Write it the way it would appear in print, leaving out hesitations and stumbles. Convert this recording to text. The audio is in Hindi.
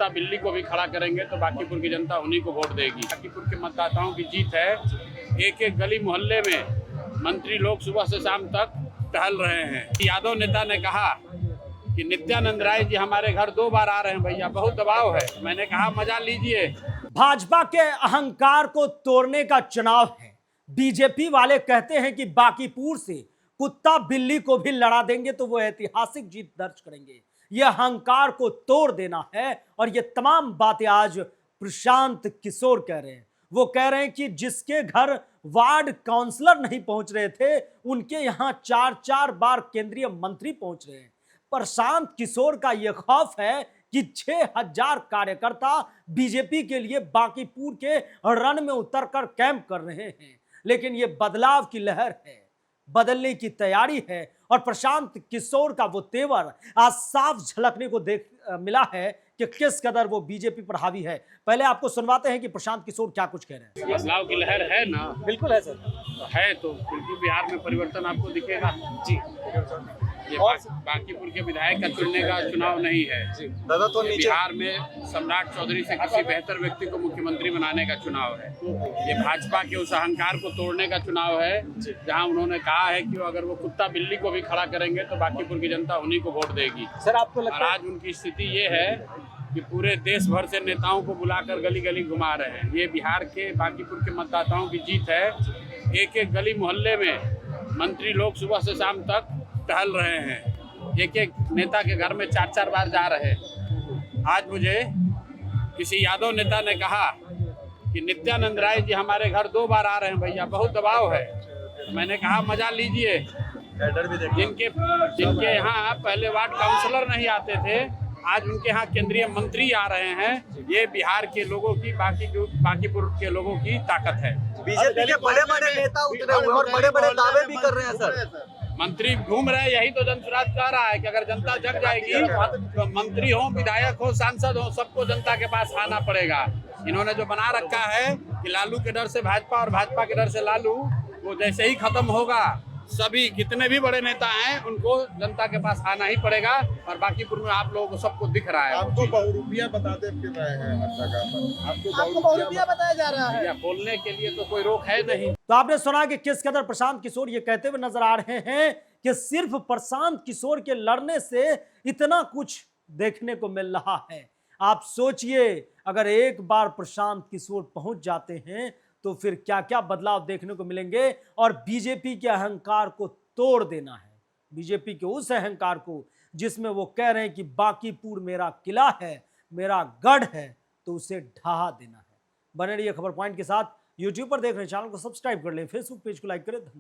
कुत्ता बिल्ली को भी खड़ा करेंगे तो बांकीपुर की जनता उन्हीं को वोट देगी। बांकीपुर के मतदाताओं की जीत है। एक एक गली मोहल्ले में मंत्री लोग सुबह से शाम तक टहल रहे हैं। यादव नेता ने कहा कि नित्यानंद राय जी हमारे घर 2 बार आ रहे हैं भैया, बहुत दबाव है। मैंने कहा मजा लीजिए। भाजपा के अहंकार को तोड़ने का चुनाव है। बीजेपी वाले कहते हैं कि बांकीपुर से कुत्ता बिल्ली को भी लड़ा देंगे तो वो ऐतिहासिक जीत दर्ज करेंगे। यह अहंकार को तोड़ देना है और ये तमाम बातें आज प्रशांत किशोर कह रहे हैं। वो कह रहे हैं कि जिसके घर वार्ड काउंसलर नहीं पहुंच रहे थे उनके यहां 4-4 बार केंद्रीय मंत्री पहुंच रहे हैं। प्रशांत किशोर का यह खौफ है कि 6000 कार्यकर्ता बीजेपी के लिए बांकीपुर के रण में उतरकर कैंप कर रहे हैं। लेकिन यह बदलाव की लहर है, बदलने की तैयारी है और प्रशांत किशोर का वो तेवर आज साफ झलकने को मिला है कि किस कदर वो बीजेपी पर हावी है। पहले आपको सुनवाते हैं कि प्रशांत किशोर क्या कुछ कह रहे हैं। बदलाव की लहर है ना? बिल्कुल है सर। है तो बिल्कुल बिहार में परिवर्तन आपको दिखेगा जी। ये बांकीपुर के विधायक का चुनने का चुनाव नहीं है दादा, तो बिहार में सम्राट चौधरी से किसी बेहतर व्यक्ति को मुख्यमंत्री बनाने का चुनाव है। ये भाजपा के उस अहंकार को तोड़ने का चुनाव है जहां उन्होंने कहा है कि अगर वो कुत्ता बिल्ली को भी खड़ा करेंगे तो बांकीपुर की जनता उन्हीं को वोट देगी। सर आपको और आज उनकी स्थिति ये है कि पूरे देश भर से नेताओं को बुलाकर गली गली घुमा रहे हैं। ये बिहार के बांकीपुर के मतदाताओं की जीत है। एक एक गली मोहल्ले में मंत्री लोग सुबह से शाम तक टहल रहे हैं। एक एक नेता के घर में 4-4 बार जा रहे हैं। आज मुझे किसी यादव नेता ने कहा कि नित्यानंद राय जी हमारे घर 2 बार आ रहे हैं भैया, बहुत दबाव है। तो मैंने कहा मजा लीजिए। जिनके यहाँ पहले वार्ड काउंसलर नहीं आते थे आज उनके यहाँ केंद्रीय मंत्री आ रहे हैं। ये बिहार के लोगों की बांकीपुर के लोगों की ताकत है। बीजेपी के बड़े-बड़े नेता उतरे हुए और बड़े-बड़े दावे भी कर रहे हैं सर। मंत्री घूम रहे हैं, यही तो जनसुराज कह रहा है कि अगर जनता जग जाएगी तो मंत्री हो, विधायक हो, सांसद हो, सबको जनता के पास आना पड़ेगा। इन्होंने जो बना रखा है कि लालू के डर से भाजपा और भाजपा के डर से लालू, वो जैसे ही खत्म होगा सभी जितने भी बड़े नेता हैं उनको जनता के पास आना ही पड़ेगा। और बांकीपुर में आप लोगों को सबको दिख रहा है। आपको बहुरूपिया बताते फिर रहे हैं हर जगह। आपको बहुरूपिया बताया जा रहा है। बोलने के लिए तो कोई रोक है नहीं। तो आपने सुना कि किस कदर प्रशांत किशोर ये कहते हुए नजर आ रहे हैं कि सिर्फ प्रशांत किशोर के लड़ने से इतना कुछ देखने को मिल रहा है। आप सोचिए अगर एक बार प्रशांत किशोर पहुंच जाते हैं तो फिर क्या क्या बदलाव देखने को मिलेंगे। और बीजेपी के अहंकार को तोड़ देना है, बीजेपी के उस अहंकार को जिसमें वो कह रहे हैं कि बांकीपुर मेरा किला है, मेरा गढ़ है, तो उसे ढहा देना है। बने रहिए खबर पॉइंट के साथ। यूट्यूब पर देख रहे चैनल को सब्सक्राइब कर लें, फेसबुक पेज को लाइक करें। धन्यवाद।